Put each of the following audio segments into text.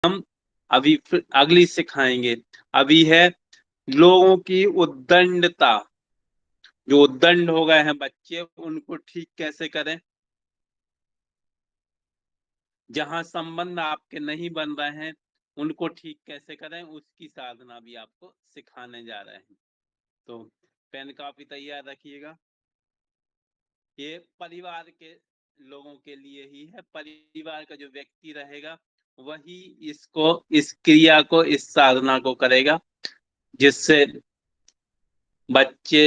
हम अभी फिर अगली सिखाएंगे। अभी है लोगों की उद्दंडता। जो उद्दंड हो गए हैं बच्चे, उनको ठीक कैसे करें। जहां संबंध आपके नहीं बन रहे हैं, उनको ठीक कैसे करें, उसकी साधना भी आपको सिखाने जा रहे हैं। तो पेन कापी तैयार रखिएगा। ये परिवार के लोगों के लिए ही है। परिवार का जो व्यक्ति रहेगा वही इस क्रिया को, इस साधना को करेगा, जिससे बच्चे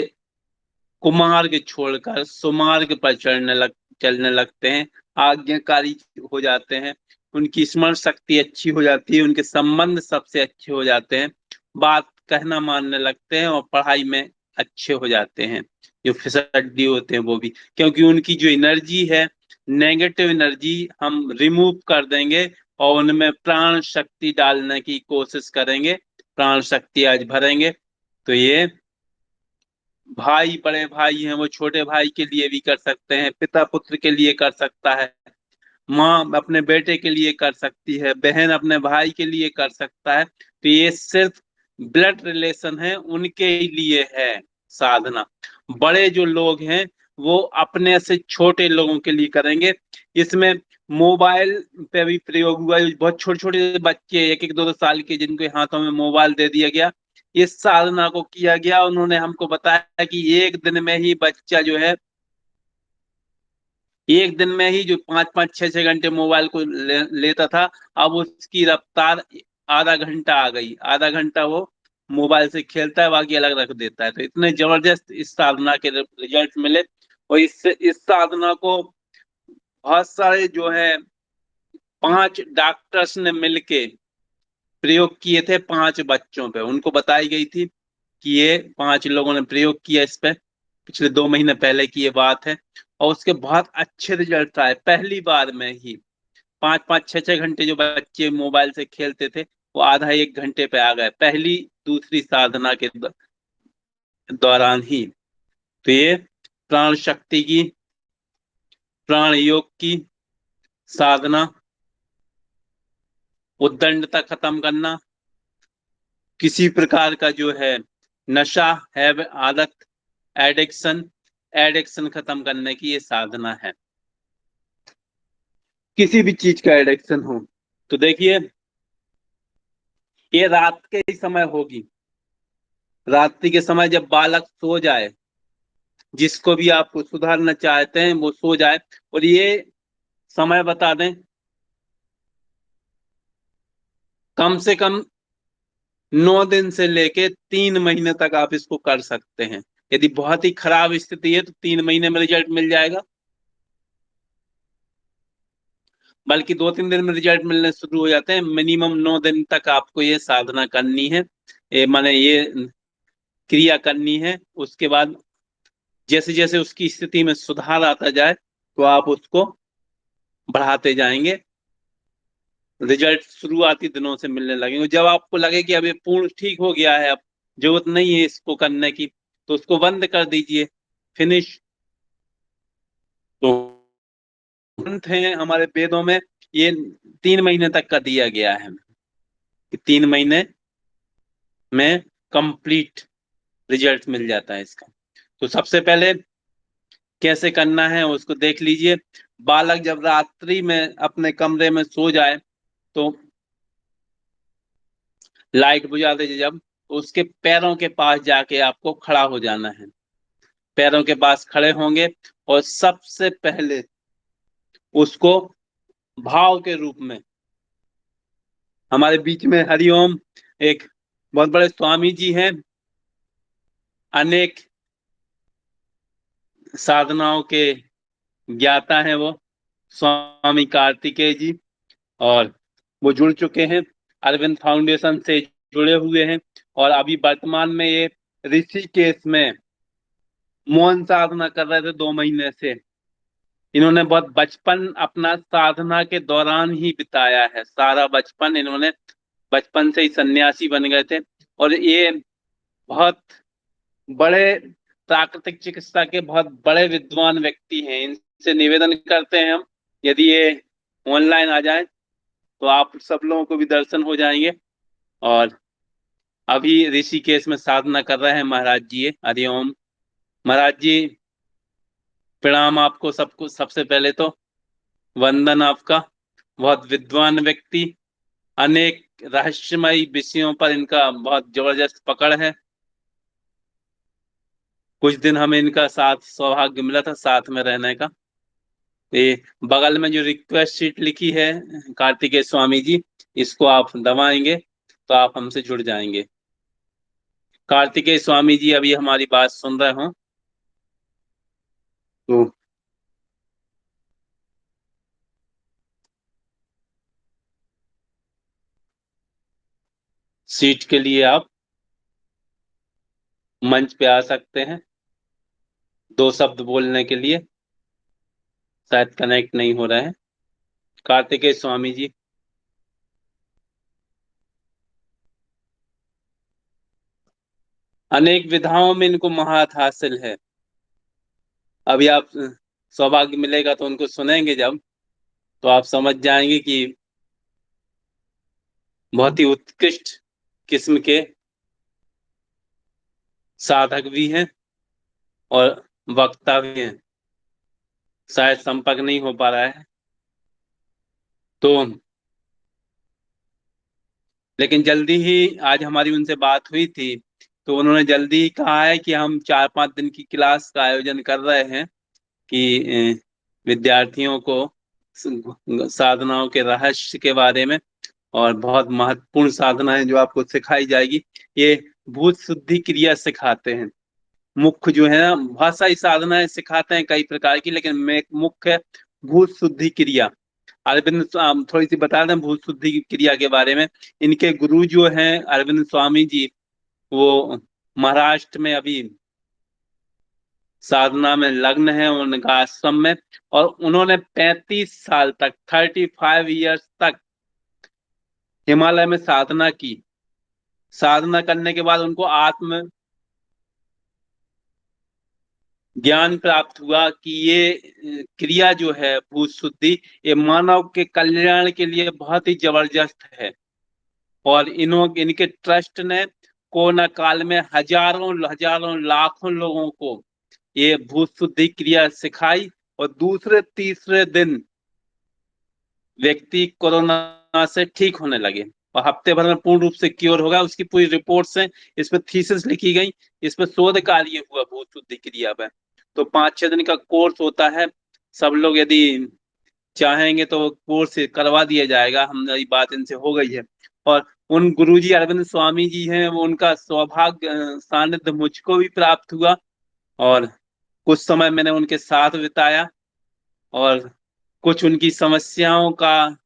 कुमार्ग छोड़कर सुमार्ग पर चलने लगते हैं, आज्ञाकारी हो जाते हैं, उनकी स्मरण शक्ति अच्छी हो जाती है, उनके संबंध सबसे अच्छे हो जाते हैं, बात कहना मानने लगते हैं और पढ़ाई में अच्छे हो जाते हैं। जो फिसड्डी होते हैं वो भी, क्योंकि उनकी जो एनर्जी है, नेगेटिव एनर्जी हम रिमूव कर देंगे और उनमें प्राण शक्ति डालने की कोशिश करेंगे। प्राण शक्ति आज भरेंगे तो ये भाई, बड़े भाई हैं वो छोटे भाई के लिए भी कर सकते हैं, पिता पुत्र के लिए कर सकता है, माँ अपने बेटे के लिए कर सकती है, बहन अपने भाई के लिए कर सकता है। तो ये सिर्फ ब्लड रिलेशन है, उनके ही लिए है साधना। बड़े जो लोग हैं वो अपने से छोटे लोगों के लिए करेंगे। इसमें मोबाइल पे भी प्रयोग हुआ है। बहुत छोटे छोटे बच्चे, एक एक दो दो साल के, जिनके हाथों में मोबाइल दे दिया गया, इस साधना को किया गया। उन्होंने हमको बताया कि एक दिन में ही बच्चा जो है, एक दिन में ही जो 5 5 6 6 घंटे मोबाइल को लेता था, अब उसकी रफ्तार आधा घंटा आ गई। आधा घंटा वो मोबाइल से खेलता है, बाकी अलग रख देता है। तो इतने जबरदस्त इस साधना के रिजल्ट मिले। और इस साधना को बहुत सारे जो है 5 डॉक्टर्स ने मिलके प्रयोग किए थे 5 बच्चों पे। उनको बताई गई थी कि ये 5 लोगों ने प्रयोग किया इस पे, पिछले 2 महीने पहले की ये बात है। और उसके बहुत अच्छे रिजल्ट आए पहली बार में ही। 5 5 6 6 घंटे जो बच्चे मोबाइल से खेलते थे, वो आधा एक घंटे पे आ गए पहली दूसरी साधना के दौरान ही। तो ये प्राण शक्ति की, प्राण योग की साधना, उद्दंडता खत्म करना, किसी प्रकार का जो है नशा है, आदत, एडिक्शन, एडिक्शन खत्म करने की ये साधना है। किसी भी चीज का एडिक्शन हो तो देखिए, ये रात के ही समय होगी। रात्रि के समय जब बालक सो जाए, जिसको भी आप सुधारना चाहते हैं वो सो जाए, और ये समय बता दें, कम से कम 9 दिन से लेके 3 महीने तक आप इसको कर सकते हैं। यदि बहुत ही खराब स्थिति है तो 3 महीने में रिजल्ट मिल जाएगा, बल्कि 2 3 दिन में रिजल्ट मिलने शुरू हो जाते हैं। मिनिमम 9 दिन तक आपको ये साधना करनी है, माने ये क्रिया करनी है। उसके बाद जैसे जैसे उसकी स्थिति में सुधार आता जाए तो आप उसको बढ़ाते जाएंगे, रिजल्ट शुरुआती दिनों से मिलने लगेंगे। जब आपको लगे कि अब ये पूर्ण ठीक हो गया है, अब जरूरत नहीं है इसको करने की, तो उसको बंद कर दीजिए, फिनिश। तो ग्रंथ है हमारे वेदों में, ये 3 महीने तक का दिया गया है कि 3 महीने में कंप्लीट रिजल्ट मिल जाता है इसका। तो सबसे पहले कैसे करना है उसको देख लीजिए। बालक जब रात्रि में अपने कमरे में सो जाए तो लाइट बुझा दीजिए। जब तो उसके पैरों के पास जाके आपको खड़ा हो जाना है। पैरों के पास खड़े होंगे और सबसे पहले उसको भाव के रूप में, हमारे बीच में हरिओम एक बहुत बड़े स्वामी जी हैं, अनेक साधनाओं के ज्ञाता हैं वो, स्वामी कार्तिकेय जी। और वो जुड़ चुके हैं, अरविंद फाउंडेशन से जुड़े हुए हैं। और अभी वर्तमान में ये ऋषिकेश में मौन साधना कर रहे थे 2 महीने से। इन्होंने बहुत बचपन अपना साधना के दौरान ही बिताया है, सारा बचपन इन्होंने, बचपन से ही सन्यासी बन गए थे। और ये बहुत बड़े प्राकृतिक चिकित्सा के बहुत बड़े विद्वान व्यक्ति हैं। इनसे निवेदन करते हैं हम, यदि ये ऑनलाइन आ जाए तो आप सब लोगों को भी दर्शन हो जाएंगे। और अभी ऋषिकेश में साधना कर रहे हैं महाराज जी। हरिओम महाराज जी, प्रणाम आपको सबको। सबसे पहले तो वंदन आपका। बहुत विद्वान व्यक्ति, अनेक रहस्यमयी विषयों पर इनका बहुत जबरदस्त पकड़ है। कुछ दिन हमें इनका साथ सौभाग्य मिला था साथ में रहने का। ये बगल में जो रिक्वेस्ट शीट लिखी है कार्तिकेय स्वामी जी, इसको आप दबाएंगे तो आप हमसे जुड़ जाएंगे। कार्तिकेय स्वामी जी अभी हमारी बात सुन रहे हो तो सीट के लिए आप मंच पे आ सकते हैं, दो शब्द बोलने के लिए। शायद कनेक्ट नहीं हो रहा है। कार्तिकेय स्वामी जी, अनेक विधाओं में इनको महारत हासिल है। अभी आप सौभाग्य मिलेगा तो उनको सुनेंगे जब, तो आप समझ जाएंगे कि बहुत ही उत्कृष्ट किस्म के साधक भी हैं और वक्ता भी हैं। शायद संपर्क नहीं हो पा रहा है तो, लेकिन जल्दी ही आज हमारी उनसे बात हुई थी, तो उन्होंने जल्दी ही कहा है कि हम 4-5 दिन की क्लास का आयोजन कर रहे हैं कि विद्यार्थियों को साधनाओं के रहस्य के बारे में, और बहुत महत्वपूर्ण साधना है जो आपको सिखाई जाएगी। ये भूत शुद्धि क्रिया सिखाते हैं। मुख्य जो है ना, बहुत सारी साधनाएं सिखाते हैं कई प्रकार की, लेकिन मुख्य भूत शुद्धि क्रिया। अरविंद थोड़ी सी बता दें भूत शुद्धि की क्रिया के बारे में। इनके गुरु जो हैं अरविंद स्वामी जी, वो महाराष्ट्र में अभी साधना में लग्न है उनका आश्रम में। और उन्होंने 35 साल तक, 35 ईयर्स तक हिमालय में साधना की। साधना करने के बाद उनको आत्म ज्ञान प्राप्त हुआ कि ये क्रिया जो है भूत शुद्धि, ये मानव के कल्याण के लिए बहुत ही जबरदस्त है। और इनके ट्रस्ट ने कोरोना काल में हजारों हजारों लाखों लोगों को ये भूत शुद्धि क्रिया सिखाई। और दूसरे तीसरे दिन व्यक्ति कोरोना से ठीक होने लगे और हफ्ते भर में पूर्ण रूप से क्योर होगा। उसकी पूरी रिपोर्ट्स हैं, इस पर थीसिस लिखी गई, इस पर शोध कार्य हुआ भूत शुद्धि क्रिया पर। तो 5-6 दिन का कोर्स होता है। सब लोग यदि चाहेंगे तो कोर्स करवा दिया जाएगा, हमारी बात इनसे हो गई है। और उन गुरुजी अरविंद स्वामी जी हैं, वो उनका सौभाग्य सानिध्य मुझको भी प्राप्त हुआ। और कुछ समय मैंने उनके साथ बिताया, और कुछ उनकी समस्याओं का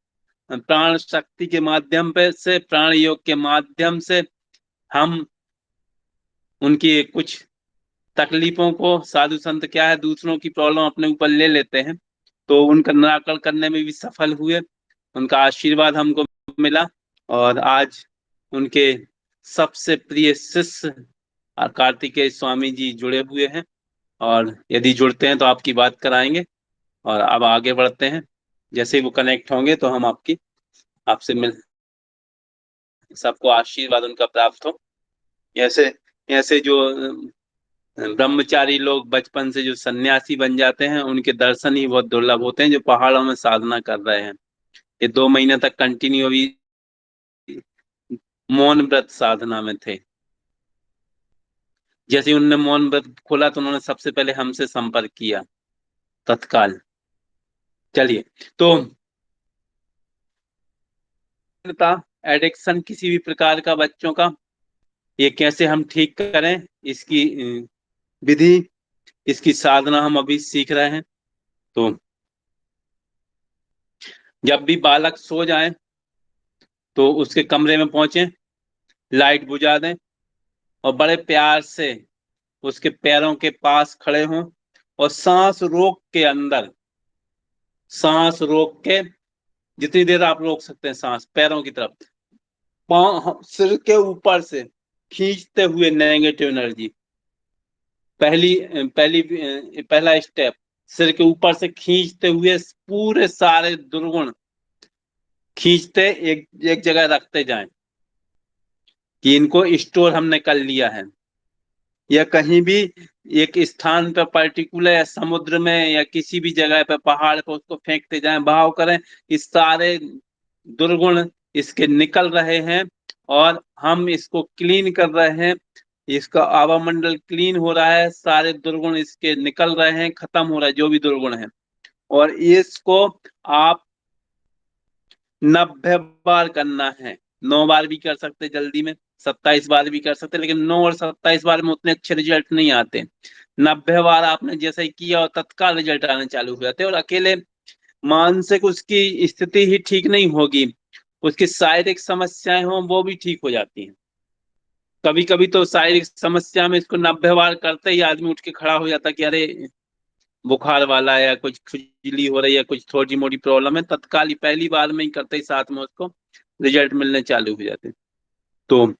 प्राण शक्ति के माध्यम पे से, प्राण योग के माध्यम से हम उनकी कुछ तकलीफों को, साधु संत क्या है दूसरों की प्रॉब्लम अपने ऊपर ले लेते हैं, तो उनका निराकरण करने में भी सफल हुए। उनका आशीर्वाद हमको मिला। और आज उनके सबसे प्रिय शिष्य कार्तिकेय स्वामी जी जुड़े हुए हैं, और यदि जुड़ते हैं तो आपकी बात कराएंगे। और अब आगे बढ़ते हैं। जैसे ही वो कनेक्ट होंगे तो हम आपसे मिल, सबको आशीर्वाद उनका प्राप्त हो। ऐसे ऐसे जो ब्रह्मचारी लोग बचपन से जो सन्यासी बन जाते हैं, उनके दर्शन ही बहुत दुर्लभ होते हैं, जो पहाड़ों में साधना कर रहे हैं। ये 2 महीने तक कंटिन्यू अभी मौन व्रत साधना में थे। जैसे ही उन्होंने मौन व्रत खोला तो उन्होंने सबसे पहले हमसे संपर्क किया तत्काल। चलिए, तो एडिक्शन किसी भी प्रकार का बच्चों का, ये कैसे हम ठीक करें, इसकी विधि, इसकी साधना हम अभी सीख रहे हैं। तो जब भी बालक सो जाए तो उसके कमरे में पहुंचे, लाइट बुझा दें, और बड़े प्यार से उसके पैरों के पास खड़े हों, और सांस रोक के अंदर, सांस रोक के जितनी देर आप रोक सकते हैं सांस, पैरों की तरफ पांव सिर के ऊपर से खींचते हुए नेगेटिव एनर्जी। पहली पहली पहला स्टेप, सिर के ऊपर से खींचते हुए पूरे सारे दुर्गुण खींचते एक एक जगह रखते जाएं कि इनको स्टोर हमने कर लिया है, या कहीं भी एक स्थान पर पर्टिकुलर, या समुद्र में, या किसी भी जगह पे, पहाड़ पे उसको फेंकते जाएं, बहाव करें। इस सारे दुर्गुण इसके निकल रहे हैं और हम इसको क्लीन कर रहे हैं। इसका आवामंडल क्लीन हो रहा है, सारे दुर्गुण इसके निकल रहे हैं, खत्म हो रहा है जो भी दुर्गुण है। और इसको आप 90 बार करना है। 9 बार भी कर सकते जल्दी में, 27 बार भी कर सकते, लेकिन 9 और 27 बार में उतने अच्छे रिजल्ट नहीं आते। 90 बार आपने जैसे ही किया और तत्काल रिजल्ट आने चालू हो जाते हैं। और अकेले मानसिक उसकी स्थिति ही ठीक नहीं होगी, उसकी शारीरिक समस्याएं हों वो भी ठीक हो जाती हैं। कभी कभी तो शारीरिक समस्या में इसको 90 बार करते ही आदमी उठ के खड़ा हो जाता कि अरे बुखार वाला है, या कुछ खुजली हो रही है, कुछ थोड़ी मोटी प्रॉब्लम है, तत्काल ही पहली बार में ही करते ही साथ में उसको रिजल्ट मिलने चालू हो जाते हैं। तो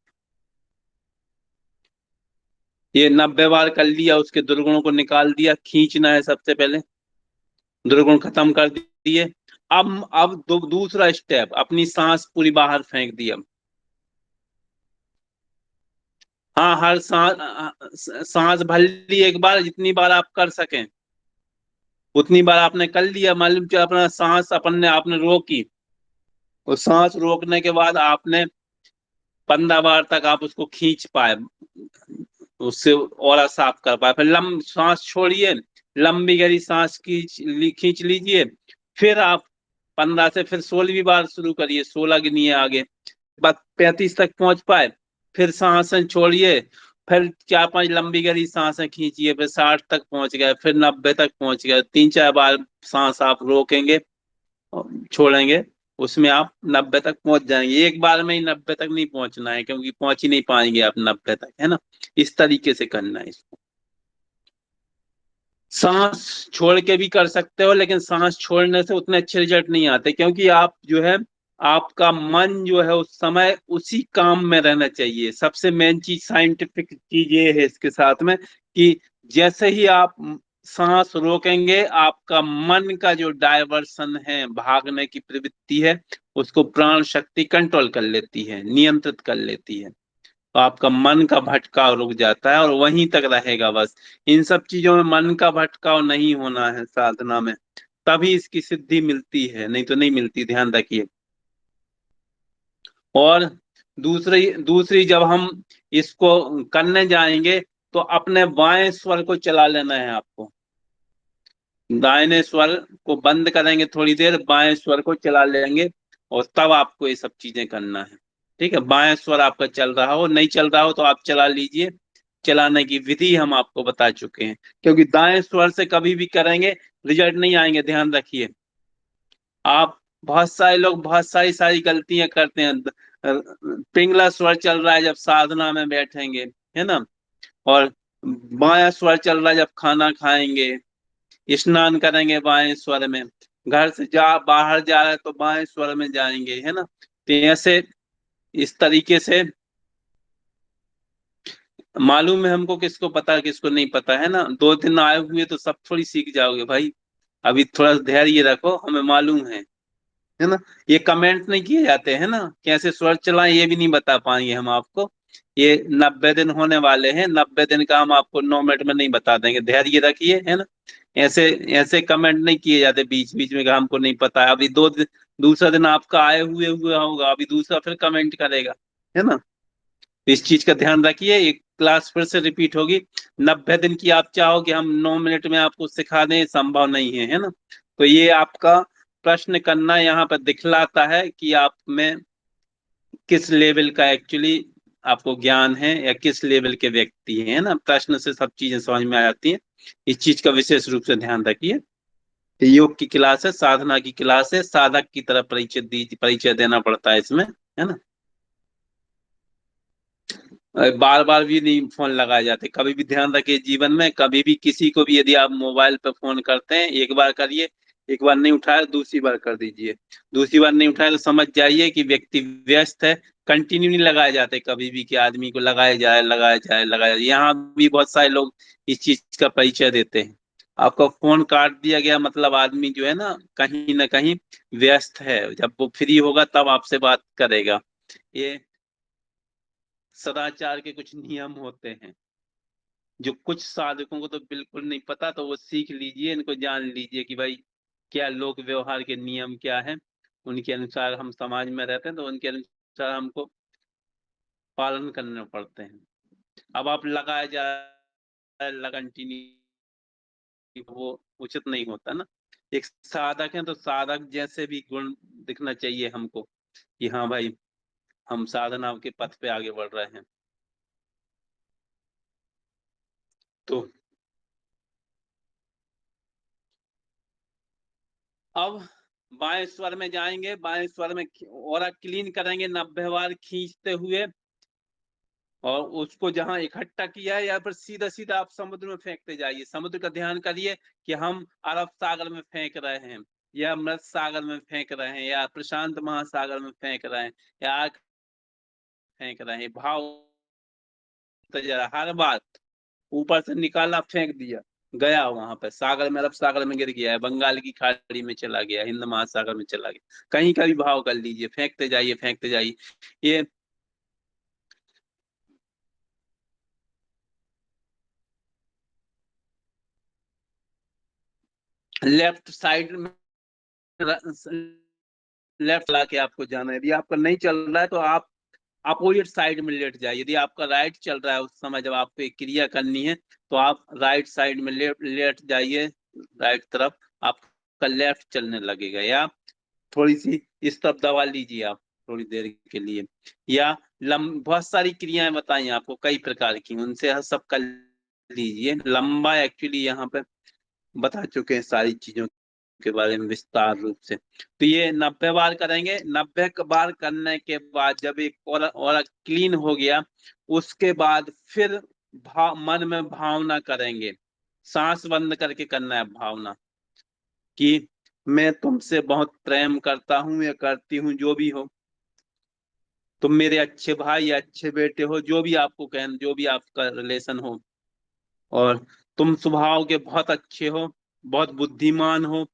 ये 90 बार कर लिया, उसके दुर्गुणों को निकाल दिया, खींचना है सबसे पहले, दुर्गुण खत्म कर दिए। अब दूसरा स्टेप, अपनी सांस पूरी बाहर फेंक दी अब। हाँ, हर सांस भर ली एक बार, जितनी बार आप कर सकें उतनी बार आपने कर लिया। मालूम कि अपना सांस अपन ने आपने रोकी, और सांस रोकने के बाद आपने 15 बार तक आप उसको खींच पाए, उससे और साफ कर पाए। फिर सांस छोड़िए, लंबी गहरी सांस खींच लीजिए। फिर आप 15 से फिर 16वीं बार शुरू करिए, 16 गिनिए आगे, बाद 35 तक पहुंच पाए। फिर सांसें छोड़िए, फिर 4-5 लंबी गहरी सांसें खींचिए, फिर 60 तक पहुंच गए, फिर 90 तक पहुंच गए। 3-4 बार सांस आप रोकेंगे और छोड़ेंगे, उसमें आप 90 तक पहुंच जाएंगे। एक बार में ही 90 तक नहीं पहुंचना है, क्योंकि पहुंच ही नहीं पाएंगे आप 90 तक, है ना। इस तरीके से करना है इसको। सांस छोड़ के भी कर सकते हो, लेकिन सांस छोड़ने से उतने अच्छे रिजल्ट नहीं आते, क्योंकि आप जो है, आपका मन जो है उस समय उसी काम में रहना चाहिए। सबसे मेन चीज, साइंटिफिक चीज ये है इसके साथ में, कि जैसे ही आप सांस रोकेंगे, आपका मन का जो डायवर्सन है, भागने की प्रवृत्ति है, उसको प्राण शक्ति कंट्रोल कर लेती है, नियंत्रित कर लेती है। तो आपका मन का भटकाव रुक जाता है और वहीं तक रहेगा बस। इन सब चीजों में मन का भटकाव नहीं होना है साधना में, तभी इसकी सिद्धि मिलती है, नहीं तो नहीं मिलती, ध्यान रखिए। और दूसरी दूसरी जब हम इसको करने जाएंगे, तो अपने बाएं स्वर को चला लेना है आपको। दाहिने स्वर को बंद करेंगे थोड़ी देर, बाएं स्वर को चला लेंगे, और तब आपको ये सब चीजें करना है। ठीक है, बाएं स्वर आपका चल रहा हो, नहीं चल रहा हो तो आप चला लीजिए। चलाने की विधि हम आपको बता चुके हैं, क्योंकि दाएं स्वर से कभी भी करेंगे रिजल्ट नहीं आएंगे, ध्यान रखिए आप। बहुत सारे लोग बहुत सारी गलतियां करते हैं। पिंगला स्वर चल रहा है जब साधना में बैठेंगे, है ना, और बायां स्वर चल रहा है जब खाना खाएंगे, स्नान करेंगे बाएं स्वर में, घर से बाहर जा रहे हैं तो बाएं स्वर में जाएंगे, है ना। तो ऐसे इस तरीके से मालूम है हमको, किसको पता किसको नहीं पता, है ना। 2 दिन आए हुए तो सब थोड़ी सीख जाओगे भाई, अभी थोड़ा धैर्य रखो, हमें मालूम है ना। ये कमेंट नहीं किए जाते हैं ना, कैसे स्वर चलाएं ये भी नहीं बता पाएंगे हम आपको। ये 90 दिन होने वाले हैं, 90 दिन का हम आपको 9 मिनट में नहीं बता देंगे, धैर्य रखिए, है ना। ऐसे ऐसे कमेंट नहीं किए जाते बीच बीच में कि हमको नहीं पता है। अभी दूसरा दिन आपका आए हुए हुआ होगा, अभी दूसरा फिर कमेंट करेगा, है ना। तो इस चीज का ध्यान रखिए, एक क्लास फिर से रिपीट होगी। 90 दिन की आप चाहो कि हम 9 मिनट में आपको सिखा दें, संभव नहीं है ना। तो ये आपका प्रश्न करना यहाँ पर दिखलाता है कि आप में किस लेवल का एक्चुअली आपको ज्ञान है, या किस लेवल के व्यक्ति हैं, है ना। प्रश्न से सब चीजें समझ में आ जाती हैं। इस चीज का विशेष रूप से ध्यान रखिए। योग की क्लास है, साधना की क्लास है, साधक की तरह परिचय देना पड़ता है इसमें, है ना। बार बार भी नहीं फोन लगाए जाते, कभी भी ध्यान रखिए जीवन में, कभी भी किसी को भी यदि आप मोबाइल पे फोन करते हैं, एक बार करिए, एक बार नहीं उठाया दूसरी बार कर दीजिए, दूसरी बार नहीं उठाया तो समझ जाइए कि व्यक्ति व्यस्त है। कंटिन्यू नहीं लगाए जाते कभी भी कि आदमी को लगाया जाए लगाया जाए लगाया जाए। यहाँ भी बहुत सारे लोग इस चीज का परिचय देते हैं, आपका फोन काट दिया गया, मतलब आदमी जो है ना कहीं व्यस्त है। जब वो फ्री होगा तब आपसे बात करेगा। ये सदाचार के कुछ नियम होते हैं जो कुछ साधकों को तो बिल्कुल नहीं पता, तो वो सीख लीजिए, इनको जान लीजिए कि भाई क्या लोक व्यवहार के नियम क्या है। उनके अनुसार हम समाज में रहते हैं, तो उनके अनुसार हमको पालन करने पड़ते हैं। अब आप लगाए जा लगन वो उचित नहीं होता ना। एक साधक है तो साधक जैसे भी गुण दिखना चाहिए हमको, कि हाँ भाई हम साधना के पथ पे आगे बढ़ रहे हैं। तो अब बाएं स्वर में जाएंगे, बाएं स्वर में और क्लीन करेंगे 90 बार खींचते हुए, और उसको जहां इकट्ठा किया है या फिर सीधा सीधा आप समुद्र में फेंकते जाइए। समुद्र का ध्यान करिए कि हम अरब सागर में फेंक रहे हैं, या मृत सागर में फेंक रहे हैं, या प्रशांत महासागर में फेंक रहे हैं, या आग फेंक रहे हैं। भाव तो जरा हर बार ऊपर से निकाला फेंक दिया, गया वहां पे सागर में, अरब सागर में गिर गया है, बंगाल की खाड़ी में चला गया, हिंद महासागर में चला गया, कहीं का भी भाव कर लीजिए, फेंकते जाइए फेंकते जाइए। ये लेफ्ट साइड में, लेफ्ट ला के आपको जाना है। यदि आपका नहीं चल रहा है तो आप अपोजिट साइड में लेट जाइए। यदि आपका राइट चल रहा है उस समय जब आपको एक क्रिया करनी है, तो आप राइट साइड में लेट जाइए, राइट तरफ आपका लेफ्ट चलने लगेगा। या थोड़ी सी इस तरफ दबा लीजिए आप थोड़ी देर के लिए। या बहुत सारी क्रियाएं बताई आपको कई प्रकार की, उनसे सब कर लीजिए। लंबा एक्चुअली यहाँ पे बता चुके हैं सारी चीजों के बारे में विस्तार रूप से। तो ये 90 बार करेंगे। 90 बार करने के बाद जब एक और क्लीन हो गया, उसके बाद फिर मन में भावना करेंगे। सांस बंद करके करना है भावना, कि मैं तुमसे बहुत प्रेम करता हूं या करती हूँ, जो भी हो, तुम मेरे अच्छे भाई या अच्छे बेटे हो, जो भी आपको कहें, जो भी आपका रिलेशन हो। और तुम स्वभाव के बहुत अच्छे हो, बहुत बुद्धिमान हो,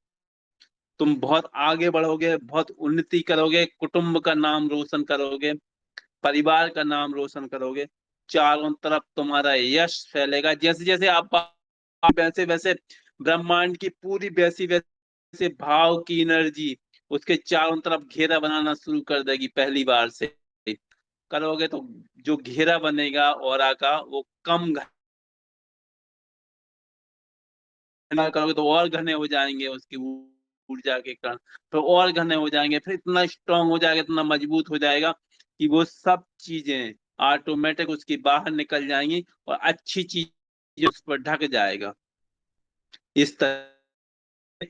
तुम बहुत आगे बढ़ोगे, बहुत उन्नति करोगे, कुटुंब का नाम रोशन करोगे, परिवार का नाम रोशन करोगे, चारों तरफ तुम्हारा यश फैलेगा। जैसे जैसे आप वैसे वैसे ब्रह्मांड की पूरी वैसी वैसे भाव की एनर्जी उसके चारों तरफ घेरा बनाना शुरू कर देगी। पहली बार से करोगे तो जो घेरा बनेगा ऑरा का, वो कम घना करोगे तो और घने हो जाएंगे उसकी ऊर्जा के कारण, तो और घने हो जाएंगे, फिर इतना स्ट्रांग हो जाएगा, इतना मजबूत हो जाएगा कि वो सब चीजें ऑटोमेटिक उसकी बाहर निकल जाएंगी, और अच्छी चीज उस पर ढक जाएगा। इस तरह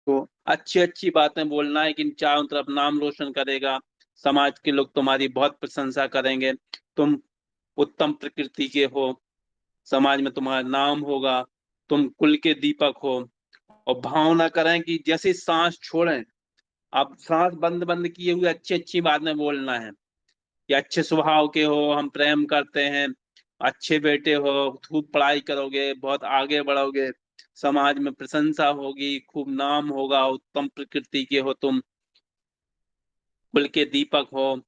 तो अच्छी अच्छी बातें बोलना है कि चारों तरफ नाम रोशन करेगा, समाज के लोग तुम्हारी बहुत प्रशंसा करेंगे, तुम उत्तम प्रकृति के हो, समाज में तुम्हारा नाम होगा, तुम कुल के दीपक हो। और भावना करें कि जैसे सांस छोड़ें, आप सांस बंद बंद किए हुए अच्छी अच्छी बातें बोलना है, कि अच्छे स्वभाव के हो, हम प्रेम करते हैं, अच्छे बेटे हो, खूब पढ़ाई करोगे, बहुत आगे बढ़ोगे, समाज में प्रशंसा होगी, खूब नाम होगा, उत्तम प्रकृति के हो तुम, कुल के दीपक हो,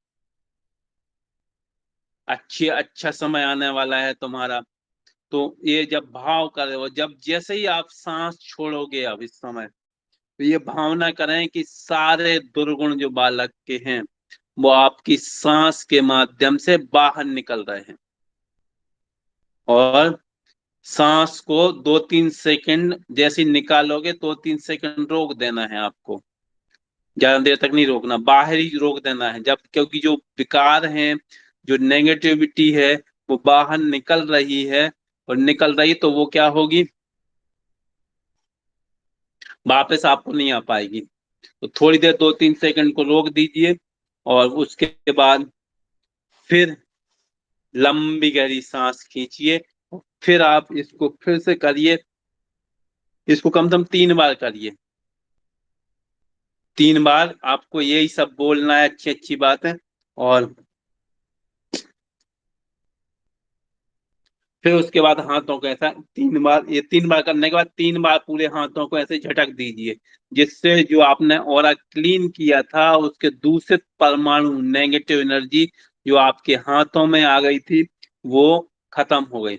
अच्छे अच्छा समय आने वाला है तुम्हारा। तो ये जब भाव करे हो, जब जैसे ही आप सांस छोड़ोगे अब इस समय, तो ये भावना करें कि सारे दुर्गुण जो बालक के हैं वो आपकी सांस के माध्यम से बाहर निकल रहे हैं। और सांस को 2-3 सेकंड जैसे ही निकालोगे, 2-3 सेकंड रोक देना है आपको, ज्यादा देर तक नहीं रोकना, बाहर ही रोक देना है। जब क्योंकि जो विकार हैं, जो नेगेटिविटी है, वो बाहर निकल रही है, और निकल रही तो वो क्या होगी, वापस आपको नहीं आ पाएगी। तो थोड़ी देर 2-3 सेकंड को रोक दीजिए, और उसके बाद फिर लंबी गहरी सांस खींचिए। फिर आप इसको फिर से करिए, इसको कम से कम 3 बार करिए। 3 बार आपको यही सब बोलना है, अच्छी अच्छी बातें। और फिर उसके बाद हाथों को ऐसा 3 बार, ये 3 बार करने के बाद 3 बार पूरे हाथों को ऐसे झटक दीजिए, जिससे जो आपने ऑरा क्लीन किया था उसके दूषित परमाणु, नेगेटिव एनर्जी जो आपके हाथों में आ गई थी वो खत्म हो गई।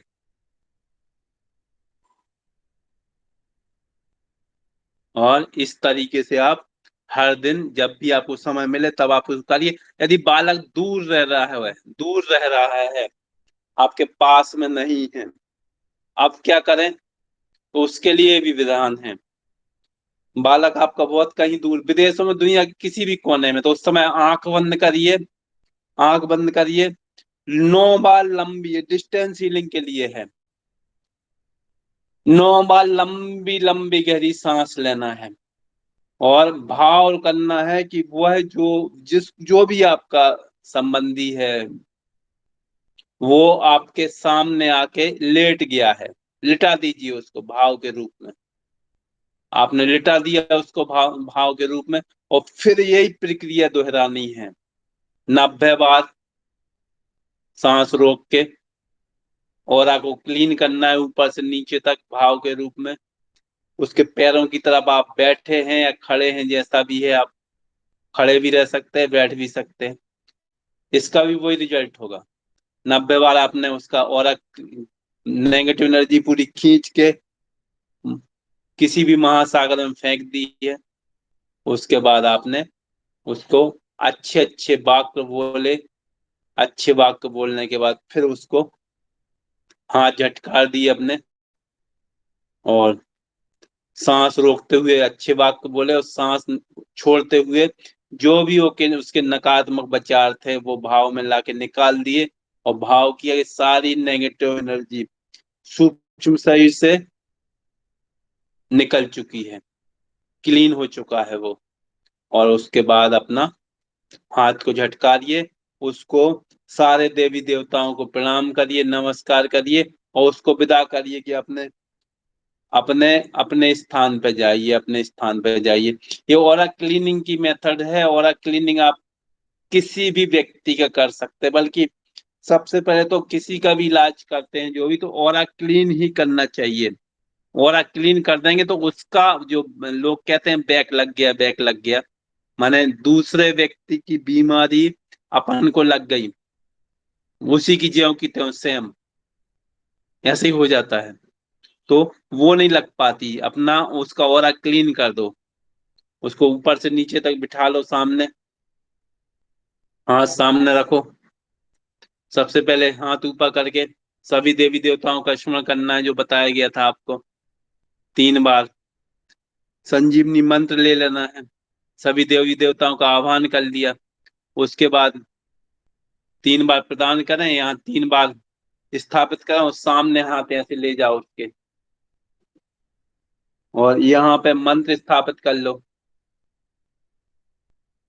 और इस तरीके से आप हर दिन जब भी आपको समय मिले तब आप उसको करिए। यदि बालक दूर रह रहा है, दूर रह रहा है, आपके पास में नहीं है, आप क्या करें? तो उसके लिए भी विधान है। बालक आपका बहुत कहीं दूर विदेशों में, दुनिया के किसी भी कोने में, तो उस समय आंख बंद करिए, आंख बंद करिए। 9 बार लंबी, डिस्टेंस हीलिंग के लिए है, 9 बार लंबी लंबी गहरी सांस लेना है और भाव करना है कि वह जो भी आपका संबंधी है वो आपके सामने आके लेट गया है। लिटा दीजिए उसको भाव के रूप में। आपने लिटा दिया उसको भाव भाव के रूप में, और फिर यही प्रक्रिया दोहरानी है 90 बार, सांस रोक के। और आपको क्लीन करना है ऊपर से नीचे तक भाव के रूप में। उसके पैरों की तरफ आप बैठे हैं या खड़े हैं, जैसा भी है, आप खड़े भी रह सकते हैं, बैठ भी सकते हैं, इसका भी वही रिजल्ट होगा। 90 बार आपने उसका और नेगेटिव एनर्जी पूरी खींच के किसी भी महासागर में फेंक दी है। उसके बाद आपने उसको अच्छे अच्छे वाक्य बोले, अच्छे वाक्य बोलने के बाद फिर उसको हाथ झटकार दिए अपने, और सांस रोकते हुए अच्छे वाक्य बोले, और सांस छोड़ते हुए जो भी उसके नकारात्मक विचार थे वो भाव में लाके निकाल दिए। और भाव किया कि सारी नेगेटिव एनर्जी सूक्ष्म शरीर से निकल चुकी है, क्लीन हो चुका है वो। और उसके बाद अपना हाथ को झटकारिए, उसको सारे देवी देवताओं को प्रणाम करिए, नमस्कार करिए, और उसको विदा करिए कि अपने अपने अपने स्थान पे जाइए, अपने स्थान पे जाइए। ये ऑरा क्लीनिंग की मेथड है। ऑरा क्लीनिंग आप किसी भी व्यक्ति का कर सकते हैं, बल्कि सबसे पहले तो किसी का भी इलाज करते हैं जो भी, तो ऑरा क्लीन ही करना चाहिए। ऑरा क्लीन कर देंगे तो उसका जो लोग कहते हैं बैक लग गया, बैक लग गया, माने दूसरे व्यक्ति की बीमारी अपन को लग गई, उसी की ज्यों की त्यों सेम ऐसे ही हो जाता है। तो वो नहीं लग पाती। अपना उसका ऑरा क्लीन कर दो, उसको ऊपर से नीचे तक बिठा लो सामने, हाथ सामने रखो। सबसे पहले हाथ ऊपर करके सभी देवी देवताओं का स्मरण करना है जो बताया गया था आपको। 3 बार संजीवनी मंत्र ले लेना है, सभी देवी देवताओं का आह्वान कर लिया। उसके बाद 3 बार प्रदान करें, यहाँ 3 बार स्थापित करें, और सामने हाथ ऐसे ले जाओ उसके, और यहाँ पे मंत्र स्थापित कर लो।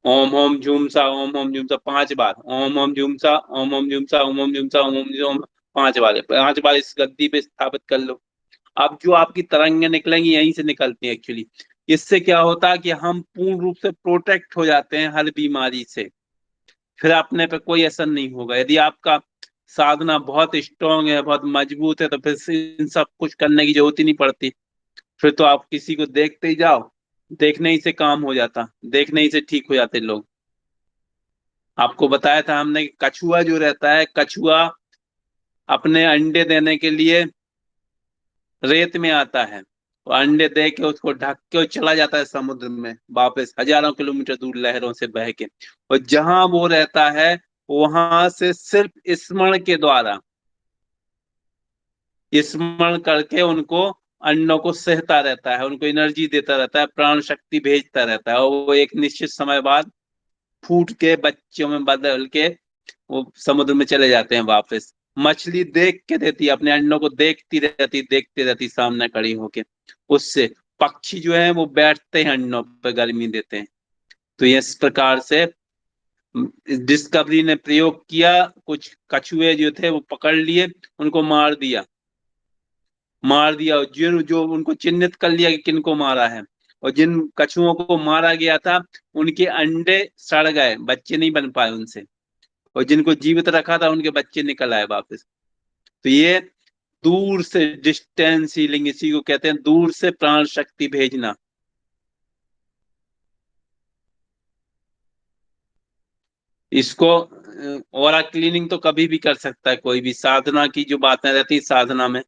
ओम ओम झूम सा, ओम ओम झूम सा 5 बार, ओम ओम झूम सा, ओम ओम झूम सा, ओम ओम झूम सा, ओम ओम झूम, 5 बार, 5 बार इस गद्दी पे स्थापित कर लो। अब जो आपकी तरंगें निकलेंगी यहीं से निकलती हैं एक्चुअली। इससे क्या होता है कि हम पूर्ण रूप से प्रोटेक्ट हो जाते हैं हर बीमारी से। फिर अपने पे कोई असर नहीं होगा। यदि आपका साधना बहुत स्ट्रांग है, बहुत मजबूत है, तो फिर इन सब कुछ करने की जरूरत ही नहीं पड़ती। फिर तो आप किसी को देखते ही जाओ, देखने ही से काम हो जाता, देखने ही से ठीक हो जाते लोग। आपको बताया था हमने कि कछुआ जो रहता है, कछुआ अपने अंडे देने के लिए रेत में आता है, और अंडे दे के उसको ढक के वो चला जाता है समुद्र में वापस, हजारों किलोमीटर दूर लहरों से बह के। और जहां वो रहता है वहां से सिर्फ स्मरण के द्वारा, स्मरण करके उनको अंडों को सहता रहता है, उनको एनर्जी देता रहता है, प्राण शक्ति भेजता रहता है, और वो एक निश्चित समय बाद फूट के बच्चों में बदल के वो समुद्र में चले जाते हैं वापस। मछली देख के देती है, अपने अंडों को देखती रहती सामने खड़ी होके। उससे पक्षी जो है वो बैठते हैं अंडों पे, गर्मी देते हैं। तो इस प्रकार से डिस्कवरी ने प्रयोग किया, कुछ कछुए जो थे वो पकड़ लिए, उनको मार दिया, और जिन जो उनको चिन्हित कर लिया कि किनको मारा है। और जिन कछुओं को मारा गया था उनके अंडे सड़ गए, बच्चे नहीं बन पाए उनसे, और जिनको जीवित रखा था उनके बच्चे निकल आए वापस। तो ये दूर से डिस्टेंस हीलिंग, इसी को कहते हैं दूर से प्राण शक्ति भेजना। इसको ऑरा क्लीनिंग तो कभी भी कर सकता है कोई भी, साधना की जो बातें रहती है साधना में,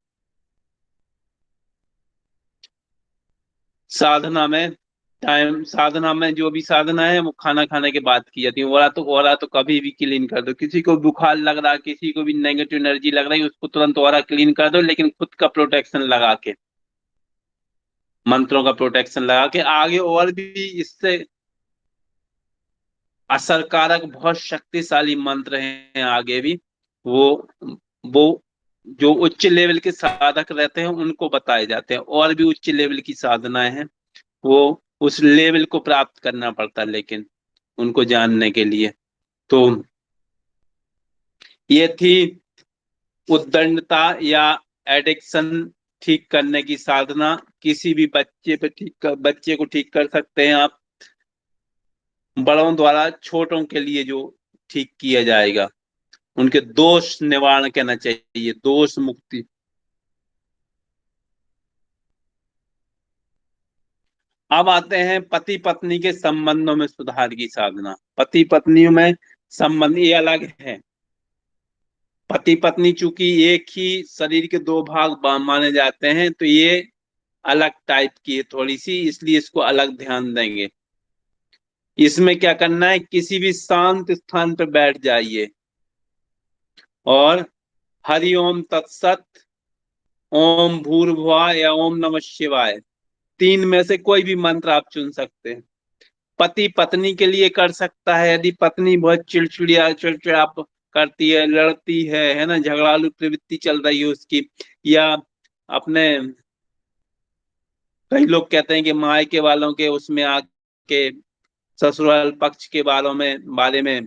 साधना में साधना में जो भी साधना है वो खाना खाने के बाद की जाती है। ऑरा तो कभी भी क्लीन कर दो, किसी को बुखार लग रहा है, किसी को भी नेगेटिव एनर्जी लग रही है, उसको तुरंत ऑरा क्लीन कर दो, लेकिन खुद का प्रोटेक्शन लगा के, मंत्रों का प्रोटेक्शन लगा के। आगे और भी इससे असरकारक बहुत शक्तिशाली मंत्र हैं आगे भी, वो वो जो उच्च लेवल के साधक रहते हैं उनको बताए जाते हैं। और भी उच्च लेवल की साधनाएं हैं, वो उस लेवल को प्राप्त करना पड़ता है लेकिन उनको जानने के लिए। तो ये थी उद्दंडता या एडिक्शन ठीक करने की साधना। किसी भी बच्चे को ठीक कर सकते हैं आप, बड़ों द्वारा छोटों के लिए जो ठीक किया जाएगा, उनके दोष निवारण कहना चाहिए, दोष मुक्ति। अब आते हैं पति पत्नी के संबंधों में सुधार की साधना। पति पत्नियों में संबंध ये अलग है। पति पत्नी चूंकि एक ही शरीर के दो भाग माने जाते हैं, तो ये अलग टाइप की है थोड़ी सी, इसलिए इसको अलग ध्यान देंगे। इसमें क्या करना है, किसी भी शांत स्थान पर बैठ जाइए और हरि ओम तत्सत, ओम भूर्भुवः या ओम नमः शिवाय, तीन में से कोई भी मंत्र आप चुन सकते हैं। पति पत्नी के लिए कर सकता है, यदि पत्नी बहुत चिड़चिड़ा करती है, लड़ती है ना, झगड़ालू प्रवृत्ति चल रही है उसकी, या अपने, कई लोग कहते हैं कि मायके वालों के उसमें आके ससुराल पक्ष के बारे में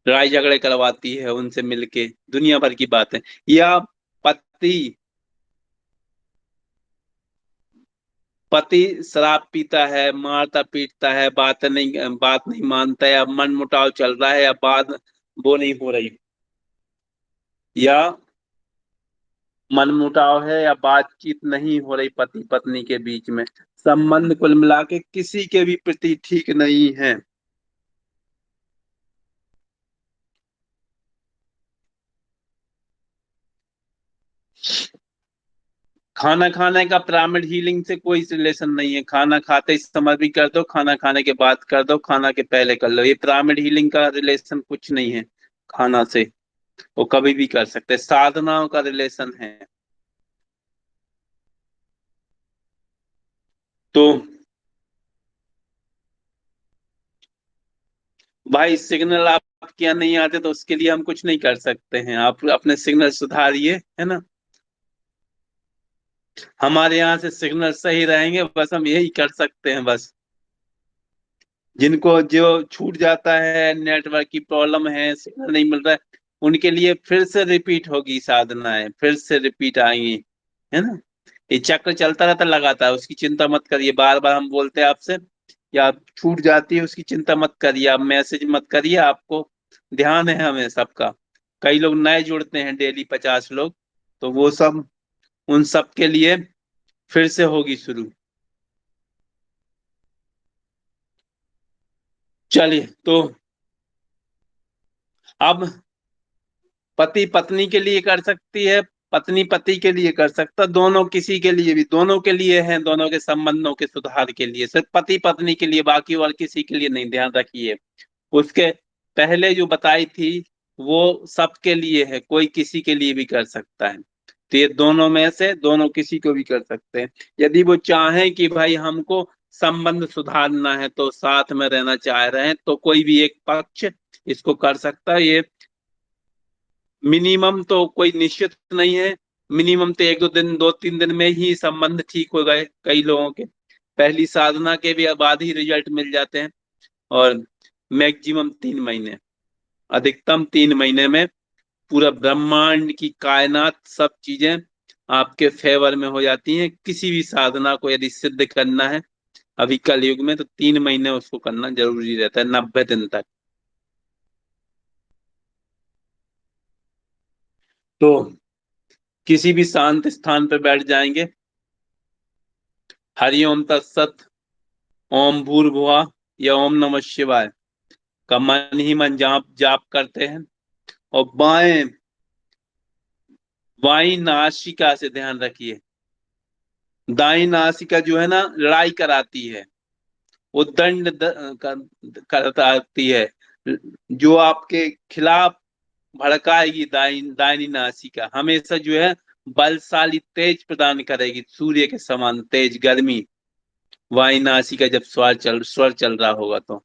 लड़ाई झगड़े करवाती है उनसे मिलके, दुनिया भर की बातें। या पति पति शराब पीता है, मारता पीटता है, बात नहीं मानता है, या मन मुटाव चल रहा है, या बात वो नहीं हो रही, या मनमुटाव है, या बातचीत नहीं हो रही पति पत्नी के बीच में, संबंध कुल मिला के किसी के भी प्रति ठीक नहीं है। खाना खाने का पिरामिड हीलिंग से कोई रिलेशन नहीं है। खाना खाते समय भी कर दो, खाना खाने के बाद कर दो, खाना के पहले कर लो, ये पिरामिड हीलिंग का रिलेशन कुछ नहीं है खाना से। वो कभी भी कर सकते हैं, साधनाओं का रिलेशन है। तो भाई सिग्नल आपके यहाँ नहीं आते तो उसके लिए हम कुछ नहीं कर सकते हैं, आप अपने सिग्नल सुधारिए, है ना। हमारे यहाँ से सिग्नल सही रहेंगे, बस हम यही कर सकते हैं बस। जिनको जो छूट जाता है, नेटवर्क की प्रॉब्लम है, सिग्नल नहीं मिल रहा है, उनके लिए फिर से रिपीट होगी साधनाएं, फिर से रिपीट आएंगी, है ना। ये चक्र चलता रहता लगातार, उसकी चिंता मत करिए। बार बार हम बोलते हैं आपसे, या छूट जाती है उसकी चिंता मत करिए, आप मैसेज मत करिए, आपको ध्यान है हमें सबका। कई लोग नए जुड़ते हैं डेली, 50 लोग, तो वो सब, उन सब के लिए फिर से होगी शुरू। चलिए, तो अब पति पत्नी के लिए कर सकती है, पत्नी पति के लिए कर सकता, दोनों किसी के लिए भी, दोनों के लिए है, दोनों के संबंधों के सुधार के लिए, सिर्फ पति पत्नी के लिए, बाकी और किसी के लिए नहीं, ध्यान रखिए। उसके पहले जो बताई थी वो सबके लिए है, कोई किसी के लिए भी कर सकता है। तो ये दोनों में से दोनों किसी को भी कर सकते हैं। यदि वो चाहें कि भाई हमको संबंध सुधारना है, तो साथ में रहना चाह रहे हैं, तो कोई भी एक पक्ष इसको कर सकता है। ये मिनिमम तो कोई निश्चित नहीं है, मिनिमम तो एक दो दिन, 2-3 दिन में ही संबंध ठीक हो गए कई लोगों के, पहली साधना के भी बाद ही रिजल्ट मिल जाते हैं। और मैक्सिमम 3 महीने, अधिकतम 3 महीने में पूरा ब्रह्मांड की कायनात सब चीजें आपके फेवर में हो जाती हैं। किसी भी साधना को यदि सिद्ध करना है अभी कलयुग में, तो 3 महीने उसको करना जरूरी रहता है, 90 दिन तक। तो किसी भी शांत स्थान पर बैठ जाएंगे। हरिओम तत्सत, ओम भूर्भुवः या ओम नमः शिवाय का मन ही मन जाप जाप करते हैं। और बाईं नासिका से ध्यान रखिए। दाईं नासिका जो है ना, लड़ाई कराती है, वो दंड कराती है, जो आपके खिलाफ भड़काएगी। दाहिनी नासिका हमेशा जो है बलशाली तेज प्रदान करेगी, सूर्य के समान तेज गर्मी। वायु नासिका जब स्वर चल रहा होगा तो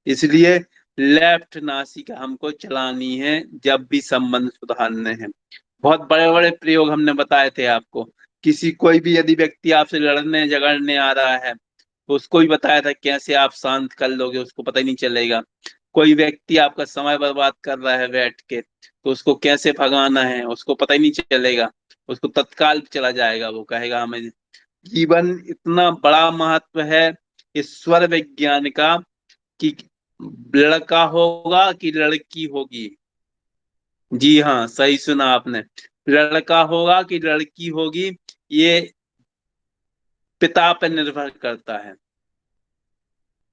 इसलिए लेफ्ट नासिका हमको चलानी है जब भी संबंध सुधारने हैं। बहुत बड़े बड़े प्रयोग हमने बताए थे आपको। कोई भी यदि व्यक्ति आपसे लड़ने झगड़ने आ रहा है तो उसको भी बताया था कैसे आप शांत कर लोगे, उसको पता ही नहीं चलेगा। कोई व्यक्ति आपका समय बर्बाद कर रहा है बैठ के, तो उसको कैसे भगाना है उसको पता ही नहीं चलेगा। उसको तत्काल चला जाएगा, वो कहेगा हमें। जीवन इतना बड़ा महत्व है ईश्वर विज्ञान का कि लड़का होगा कि लड़की होगी। जी हाँ, सही सुना आपने। लड़का होगा कि लड़की होगी, ये पिता पर निर्भर करता है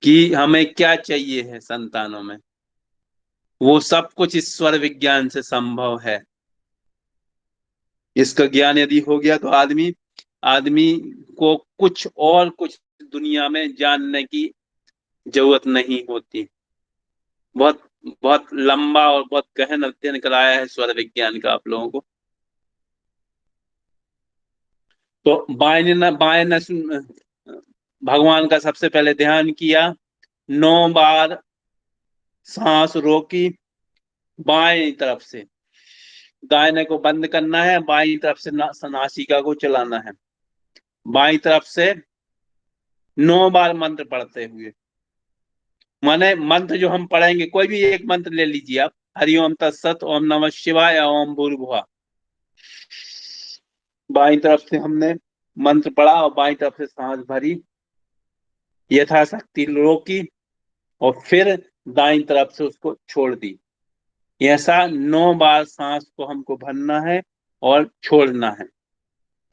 कि हमें क्या चाहिए है संतानों में। वो सब कुछ ईश्वर विज्ञान से संभव है। इसका ज्ञान यदि हो गया तो आदमी आदमी को कुछ दुनिया में जानने की जरूरत नहीं होती। बहुत बहुत लंबा और बहुत गहन अध्ययन कराया है स्वर विज्ञान का आप लोगों को। तो बाएं नस भगवान का सबसे पहले ध्यान किया, 9 बार सांस रोकी बाएं तरफ से। दाहिने को बंद करना है, बाईं तरफ से नासिका को चलाना है। बाईं तरफ से 9 बार मंत्र पढ़ते हुए। माने मंत्र जो हम पढ़ेंगे, कोई भी एक मंत्र ले लीजिए आप। हरिओम तत्सत, ओम नमः शिवाय, ओम भूर्भुवः। बाईं तरफ से हमने मंत्र पढ़ा और बाईं तरफ से सांस भरी, यथाशक्ति रोकी और फिर दाईं तरफ से उसको छोड़ दी। ऐसा 9 बार सांस को हमको भरना है और छोड़ना है।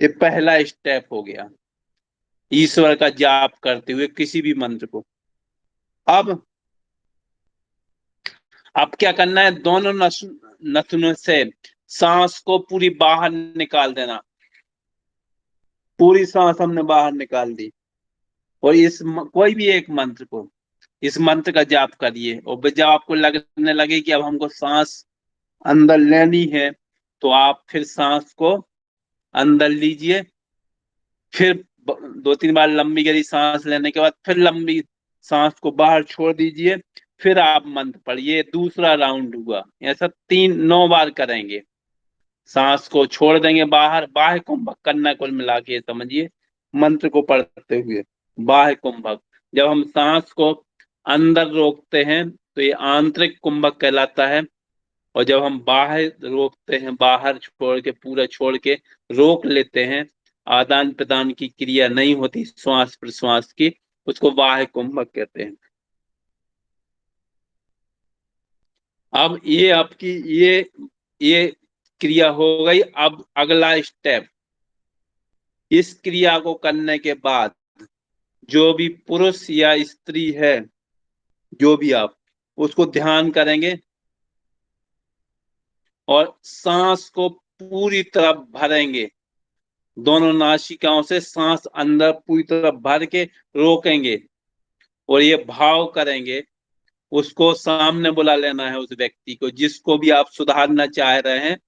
ये पहला स्टेप हो गया ईश्वर का जाप करते हुए किसी भी मंत्र को। अब क्या करना है, दोनों नथुनों से सांस को पूरी बाहर निकाल देना। पूरी सांस हमने बाहर निकाल दी और कोई भी एक मंत्र को, इस मंत्र का जाप करिए। और जब आपको लगने लगे कि अब हमको सांस अंदर लेनी है, तो आप फिर सांस को अंदर लीजिए। फिर 2-3 बार लंबी गहरी सांस लेने के बाद फिर लंबी सांस को बाहर छोड़ दीजिए। फिर आप मंत्र पढ़िए। दूसरा राउंड हुआ। ऐसा 9 बार करेंगे। सांस को छोड़ देंगे बाहर, बाह्य कुंभक करना, कुल मिला के समझिए मंत्र को पढ़ते हुए। बाह्य कुंभक, जब हम सांस को अंदर रोकते हैं तो ये आंतरिक कुंभक कहलाता है। और जब हम बाहर रोकते हैं, बाहर छोड़ के, पूरा छोड़ के रोक लेते हैं, आदान प्रदान की क्रिया नहीं होती श्वास प्रश्वास की, उसको बाह्य कुंभक कहते हैं। अब ये आपकी ये क्रिया हो गई। अब अगला स्टेप, इस क्रिया को करने के बाद जो भी पुरुष या स्त्री है, जो भी आप, उसको ध्यान करेंगे और सांस को पूरी तरह भरेंगे। दोनों नासिकाओं से सांस अंदर पूरी तरह भर के रोकेंगे और ये भाव करेंगे। उसको सामने बुला लेना है, उस व्यक्ति को जिसको भी आप सुधारना चाह रहे हैं,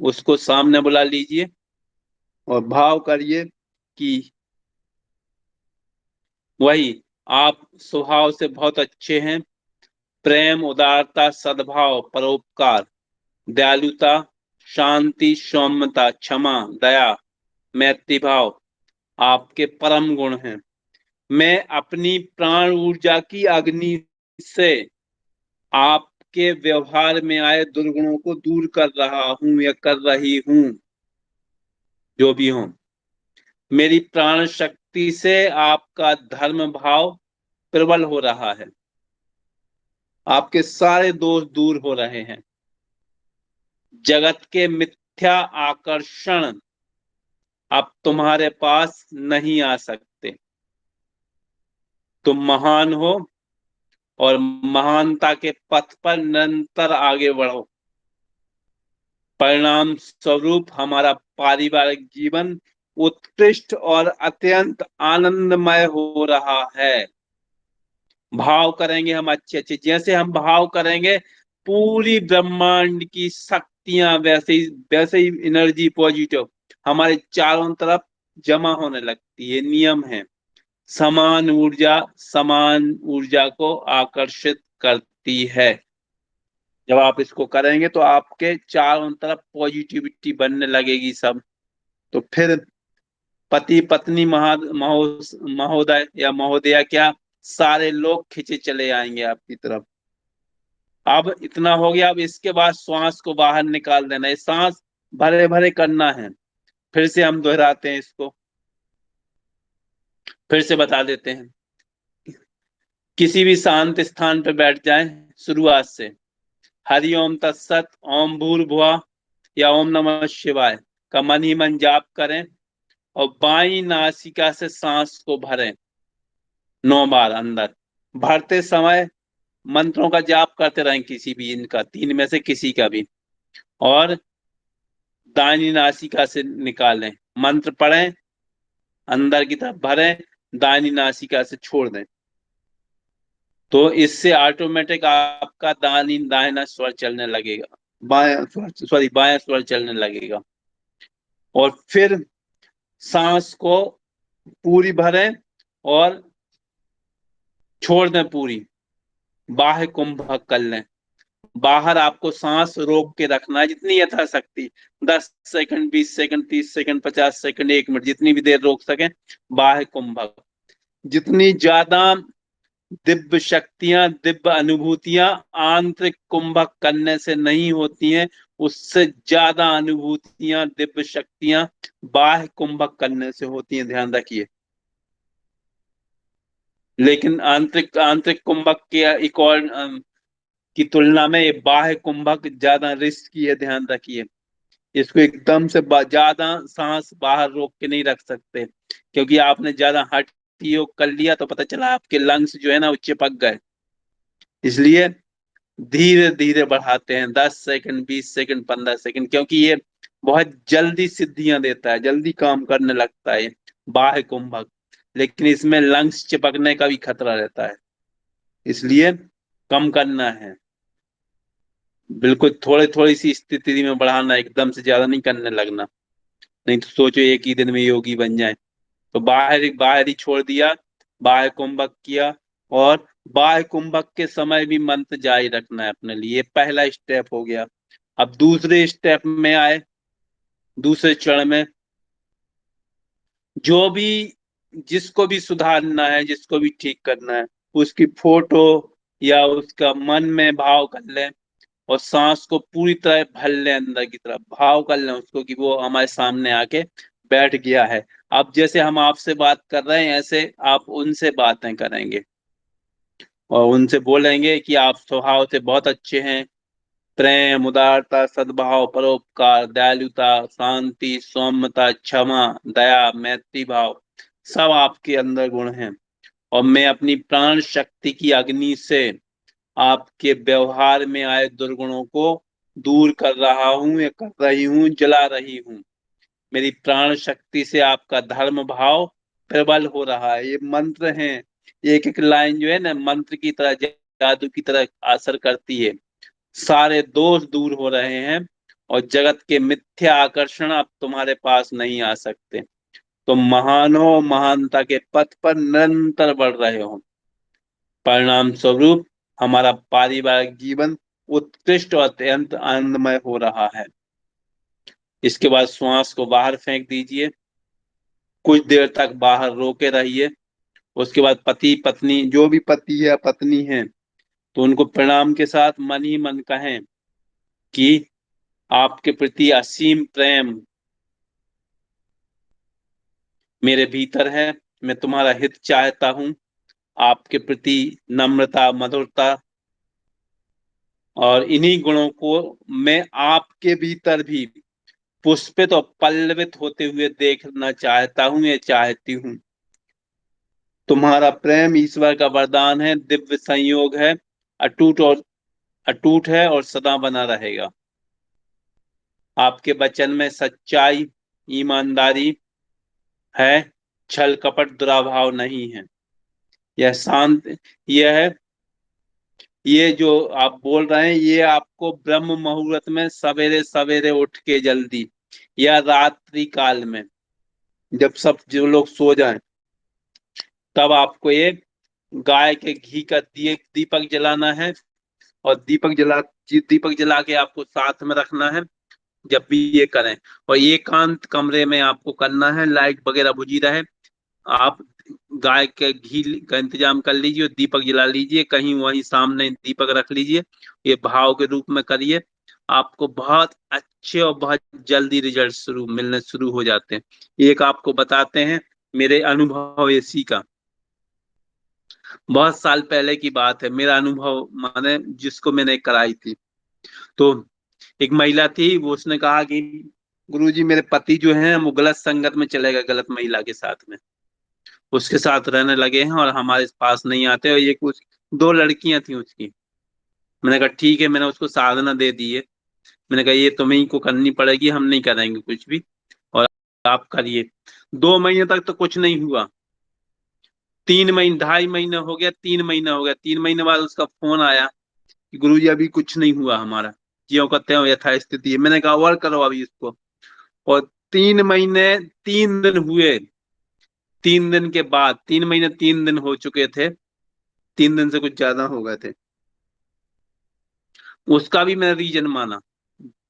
उसको सामने बुला लीजिए और भाव करिए कि वही आप स्वभाव से बहुत अच्छे हैं। प्रेम, उदारता, सद्भाव, परोपकार, दयालुता, शांति, सौम्यता, क्षमा, दया, मैत्री भाव आपके परम गुण हैं। मैं अपनी प्राण ऊर्जा की अग्नि से आपके व्यवहार में आए दुर्गुणों को दूर कर रहा हूं या कर रही हूं। जो भी हो, मेरी प्राण शक्ति से आपका धर्म भाव प्रबल हो रहा है। आपके सारे दोष दूर हो रहे हैं। जगत के मिथ्या आकर्षण अब तुम्हारे पास नहीं आ सकते। तुम महान हो और महानता के पथ पर निरंतर आगे बढ़ो। परिणाम स्वरूप हमारा पारिवारिक जीवन उत्कृष्ट और अत्यंत आनंदमय हो रहा है। भाव करेंगे हम अच्छे अच्छे, जैसे हम भाव करेंगे पूरी ब्रह्मांड की शक्तियां वैसे ही एनर्जी पॉजिटिव हमारे चारों तरफ जमा होने लगती है। नियम है, समान ऊर्जा को आकर्षित करती है। जब आप इसको करेंगे तो आपके चारों तरफ पॉजिटिविटी बनने लगेगी सब। तो फिर पति पत्नी महोदय या महोदया क्या, सारे लोग खिंचे चले आएंगे आपकी तरफ। अब इतना हो गया। अब इसके बाद श्वास को बाहर निकाल देना है, सांस भरे भरे करना है। फिर से हम दोहराते हैं इसको, फिर से बता देते हैं। किसी भी शांत स्थान पर बैठ जाएं। शुरुआत से हरि ओम तत्सत, ओम भूर्भुवः या ओम नमः शिवाय का मन ही मन जाप करें और बाई नासिका से सांस को भरें 9 बार अंदर। भरते समय मंत्रों का जाप करते रहें, किसी भी इनका, तीन में से किसी का भी। और दाहिनी नासिका से निकालें, मंत्र पढ़ें, अंदर की तरफ भरें, दाहिनी नासिका से छोड़ दें। तो इससे ऑटोमेटिक आपका दाहिना स्वर चलने लगेगा, बायां स्वर चलने लगेगा। और फिर सांस को पूरी भरें और छोड़ दें पूरी। बाह्य कुंभक कर लें। बाहर आपको सांस रोक के रखना है जितनी यथाशक्ति, 10 second, 20 second, 30 second, 50 second, 1 minute, जितनी भी देर रोक सकें। बाह्य कुंभक। जितनी ज्यादा दिव्य शक्तियां, दिव्य अनुभूतियां आंतरिक कुंभक करने से नहीं होती हैं, उससे ज्यादा अनुभूतियां, दिव्य शक्तियां बाह्य कुंभक करने से होती हैं, ध्यान रखिए। लेकिन आंतरिक आंतरिक कुंभक के एक और की तुलना में ये बाह्य कुंभक ज्यादा रिस्की है, ध्यान रखिए। इसको एकदम से ज्यादा सांस बाहर रोक के नहीं रख सकते, क्योंकि आपने ज्यादा हठ योग कर लिया तो पता चला आपके लंग्स जो है ना वो चिपक गए। इसलिए धीरे धीरे बढ़ाते हैं, 10 सेकंड, 20 सेकंड, 15 सेकंड, क्योंकि ये बहुत जल्दी सिद्धियां देता है, जल्दी काम करने लगता है बाह्य कुंभक। लेकिन इसमें लंग्स चिपकने का भी खतरा रहता है, इसलिए कम करना है। बिल्कुल थोड़ी थोड़ी सी स्थिति में बढ़ाना, एकदम से ज्यादा नहीं करने लगना, नहीं तो सोचो एक ही दिन में योगी बन जाए। तो बाहर बाहर ही छोड़ दिया, बाह्य कुंभक किया। और बाह्य कुंभक के समय भी मंत्र जारी रखना है अपने लिए, पहला स्टेप हो गया। अब दूसरे स्टेप में आए, दूसरे चरण में जो भी, जिसको भी सुधारना है, जिसको भी ठीक करना है, उसकी फोटो या उसका मन में भाव कर लें और सांस को पूरी तरह भर लें, अंदर की तरफ भाव कर लें उसको कि वो हमारे सामने आके बैठ गया है। अब जैसे हम आपसे बात कर रहे हैं, ऐसे आप उनसे बातें करेंगे और उनसे बोलेंगे कि आप स्वभाव से बहुत अच्छे हैं। प्रेम, उदारता, सद्भाव, परोपकार, दयालुता, शांति, सौम्यता, क्षमा, दया, मैत्री भाव सब आपके अंदर गुण हैं। और मैं अपनी प्राण शक्ति की अग्नि से आपके व्यवहार में आए दुर्गुणों को दूर कर रहा हूं या कर रही हूं, जला रही हूं। मेरी प्राण शक्ति से आपका धर्म भाव प्रबल हो रहा है। ये मंत्र हैं, एक एक लाइन जो है ना मंत्र की तरह, जादू की तरह असर करती है। सारे दोष दूर हो रहे हैं और जगत के मिथ्या आकर्षण अब तुम्हारे पास नहीं आ सकते। तुम महान हो, महानता के पथ पर निरंतर बढ़ रहे हो। परिणाम स्वरूप हमारा पारिवारिक जीवन उत्कृष्ट और अत्यंत आनंदमय हो रहा है। इसके बाद श्वास को बाहर फेंक दीजिए, कुछ देर तक बाहर रोके रहिए। उसके बाद पति पत्नी, जो भी पति है पत्नी है, तो उनको प्रणाम के साथ मन ही मन कहें कि आपके प्रति असीम प्रेम मेरे भीतर है, मैं तुम्हारा हित चाहता हूं। आपके प्रति नम्रता, मधुरता और इन्हीं गुणों को मैं आपके भीतर भी पुष्पित और पल्लवित होते हुए देखना चाहता हूं या चाहती हूँ। तुम्हारा प्रेम ईश्वर का वरदान है, दिव्य संयोग है, अटूट है और सदा बना रहेगा। आपके वचन में सच्चाई, ईमानदारी है, छल कपट दुराभाव नहीं है। यह शांत यह है ये जो आप बोल रहे हैं, ये आपको ब्रह्म मुहूर्त में सवेरे सवेरे उठ के जल्दी, या रात्रि काल में जब सब जो लोग सो जाएं, तब आपको एक गाय के घी का दीपक जलाना है। और दीपक जला के आपको साथ में रखना है जब भी ये करें। और एकांत कमरे में आपको करना है, लाइट वगैरह बुझी रहे। आप गाय के घी का इंतजाम कर लीजिए और दीपक जला लीजिए, कहीं वहीं सामने दीपक रख लीजिए। ये भाव के रूप में करिए, आपको बहुत अच्छे और बहुत जल्दी रिजल्ट मिलने शुरू हो जाते हैं। एक आपको बताते हैं मेरे अनुभव इसी का। बहुत साल पहले की बात है, मेरा अनुभव माने जिसको मैंने कराई थी। तो एक महिला थी, वो उसने कहा कि गुरुजी मेरे पति जो हैं वो गलत संगत में चले गए, गलत महिला के साथ में उसके साथ रहने लगे हैं और हमारे पास नहीं आते। और ये कुछ दो लड़कियां थी उसकी। मैंने कहा ठीक है, मैंने उसको साधना दे दी है। मैंने कहा ये तुम्हीं को करनी पड़ेगी, हम नहीं करेंगे कुछ भी, और आप करिए। 2 महीने तक तो कुछ नहीं हुआ। 3 महीने, 2.5 महीने हो गया, 3 महीना हो गया। 3 महीने बाद उसका फोन आया कि गुरुजी अभी कुछ नहीं हुआ हमारा, ज्यों कहते हो यथास्थिति है। मैंने कहा और करो अभी इसको। और 3 महीने 3 दिन हुए। 3 दिन के बाद, 3 महीने 3 दिन हो चुके थे, 3 दिन से कुछ ज्यादा हो गए थे। उसका भी मैंने रीजन माना,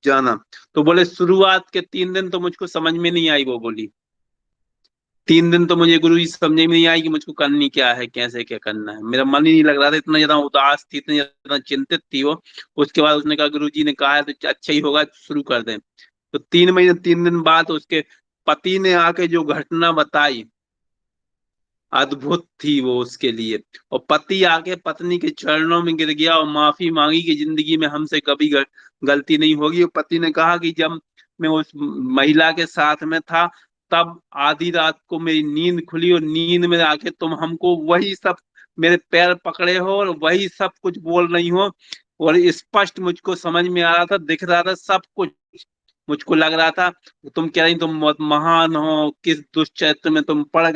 जाना। तो बोले शुरुआत के 3 दिन तो मुझको समझ में नहीं आई। वो बोली 3 दिन तो मुझे गुरु जी समझ में नहीं आई कि मुझको करनी क्या है, कैसे क्या करना है। मेरा मन ही नहीं लग रहा था, इतना ज्यादा उदास थी, इतनी ज्यादा चिंतित थी वो। उसके बाद उसने कहा गुरु जी ने कहा है तो अच्छा ही होगा, शुरू कर दें। तो 3 महीने 3 दिन बाद उसके पति ने आके जो घटना बताई, अद्भुत थी वो उसके लिए। और पति आके पत्नी के चरणों में गिर गया और माफी मांगी कि जिंदगी में हमसे कभी गलती नहीं होगी। और पति ने कहा कि जब मैं उस महिला के साथ में था, तब आधी रात को मेरी नींद खुली और नींद में आके तुम हमको वही सब मेरे पैर पकड़े हो और वही सब कुछ बोल रही हो। और स्पष्ट मुझको समझ में आ रहा था, दिख रहा था सब कुछ। मुझको लग रहा था तुम कह रही तुम बहुत महान हो, किस दुष्चरित्र में तुम पड़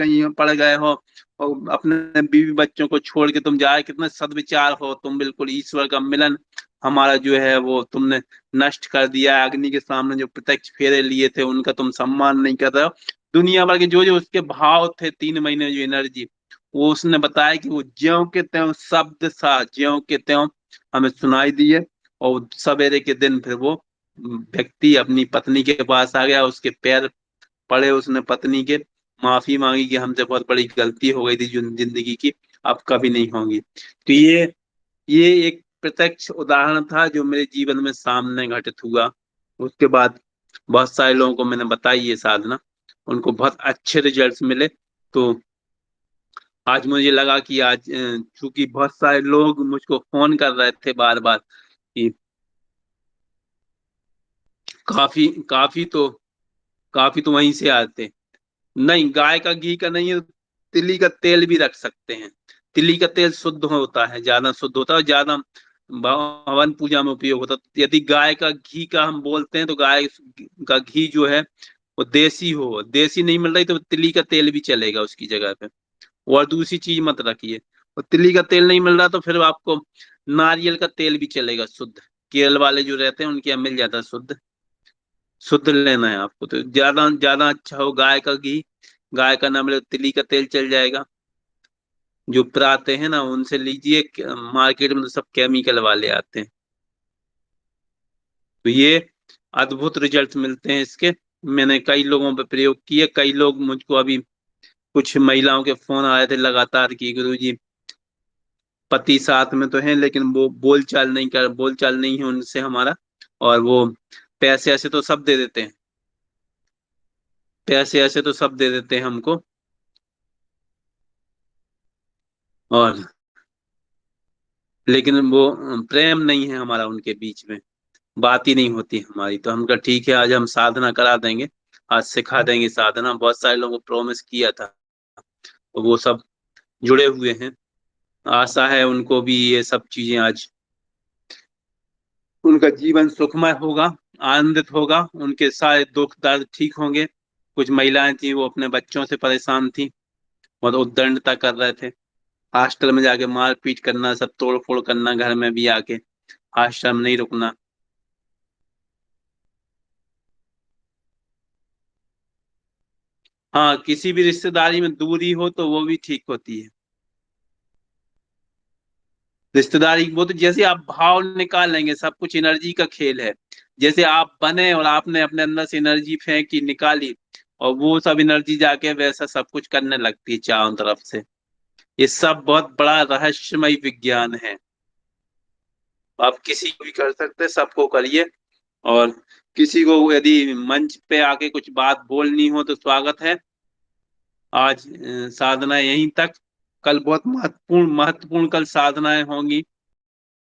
गए हो, और अपने बीवी बच्चों को छोड़ के तुम जाए, कितने सदविचार हो तुम, बिल्कुल ईश्वर का मिलन हमारा जो है वो तुमने नष्ट कर दिया है। अग्नि के सामने जो प्रत्यक्ष फेरे लिए थे उनका तुम सम्मान नहीं कर रहे हो। दुनिया भर के जो उसके भाव थे, 3 महीने जो एनर्जी, वो उसने बताया कि वो ज्यों के त्यों शब्द सा ज्यों के त्यों हमें सुनाई दिए। और सवेरे के दिन फिर वो व्यक्ति अपनी पत्नी के पास आ गया, उसके पैर पड़े उसने पत्नी के, माफी मांगी कि हमसे बहुत बड़ी गलती हो गई थी जो जिंदगी की, अब कभी नहीं होगी। तो ये एक प्रत्यक्ष उदाहरण था जो मेरे जीवन में सामने घटित हुआ। उसके बाद बहुत सारे लोगों को मैंने बताई ये साधना, उनको बहुत अच्छे रिजल्ट्स मिले। तो आज मुझे लगा कि आज चूंकि बहुत सारे लोग मुझको फोन कर रहे थे बार बार कि काफी काफी तो काफी तो वहीं से आते। नहीं, गाय का घी का नहीं है, तिली का तेल भी रख सकते हैं। तिली का तेल शुद्ध होता है, ज्यादा शुद्ध होता है और ज्यादा हवन पूजा में उपयोग होता है। यदि गाय का घी का हम बोलते हैं तो गाय का घी जो है वो देसी हो, देसी नहीं मिल रही तो तिली का तेल भी चलेगा उसकी जगह पे। और दूसरी चीज मत रखिए। और तिली का तेल नहीं मिल रहा तो फिर आपको नारियल का तेल भी चलेगा, शुद्ध। केरल वाले जो रहते हैं उनके यहाँ मिल जाता है शुद्ध। शुद्ध लेना है आपको तो ज्यादा ज्यादा अच्छा हो गाय का घी। गाय का ना मिले तो तिली का तेल चल जाएगा। जो आते हैं ना उनसे लीजिए, मार्केट में तो सब केमिकल वाले आते हैं। तो ये अद्भुत रिजल्ट मिलते हैं इसके। मैंने कई लोगों पे प्रयोग किए, कई लोग मुझको अभी कुछ महिलाओं के फोन आए थे लगातार कि गुरुजी पति साथ में तो है लेकिन वो बोलचाल नहीं है उनसे हमारा। और वो पैसे ऐसे तो सब दे देते हैं, पैसे ऐसे तो सब दे देते हैं हमको, और लेकिन वो प्रेम नहीं है हमारा उनके बीच में। बात ही नहीं होती हमारी। तो हम कहा ठीक है, आज हम साधना करा देंगे, आज सिखा देंगे साधना। बहुत सारे लोगों को प्रॉमिस किया था, तो वो सब जुड़े हुए हैं। आशा है उनको भी ये सब चीजें आज उनका जीवन सुखमय होगा, आनंदित होगा, उनके सारे दुख दर्द ठीक होंगे। कुछ महिलाएं थी, वो अपने बच्चों से परेशान थी, बहुत उद्दंडता कर रहे थे, हॉस्टल में जाके मारपीट करना, सब तोड़ फोड़ करना, घर में भी आके हॉस्टल में नहीं रुकना। हाँ, किसी भी रिश्तेदारी में दूरी हो तो वो भी ठीक होती है। रिश्तेदारी वो तो जैसे आप भाव निकाल लेंगे, सब कुछ एनर्जी का खेल है। जैसे आप बने और आपने अपने अंदर से एनर्जी फेंकी निकाली, और वो सब एनर्जी जाके वैसा सब कुछ करने लगती है चारों तरफ से। ये सब बहुत बड़ा रहस्यमय विज्ञान है। आप किसी को भी कर सकते हैं, सबको करिए। और किसी को यदि मंच पे आके कुछ बात बोलनी हो तो स्वागत है। आज साधना यहीं तक। कल बहुत महत्वपूर्ण महत्वपूर्ण कल साधनाएं होंगी।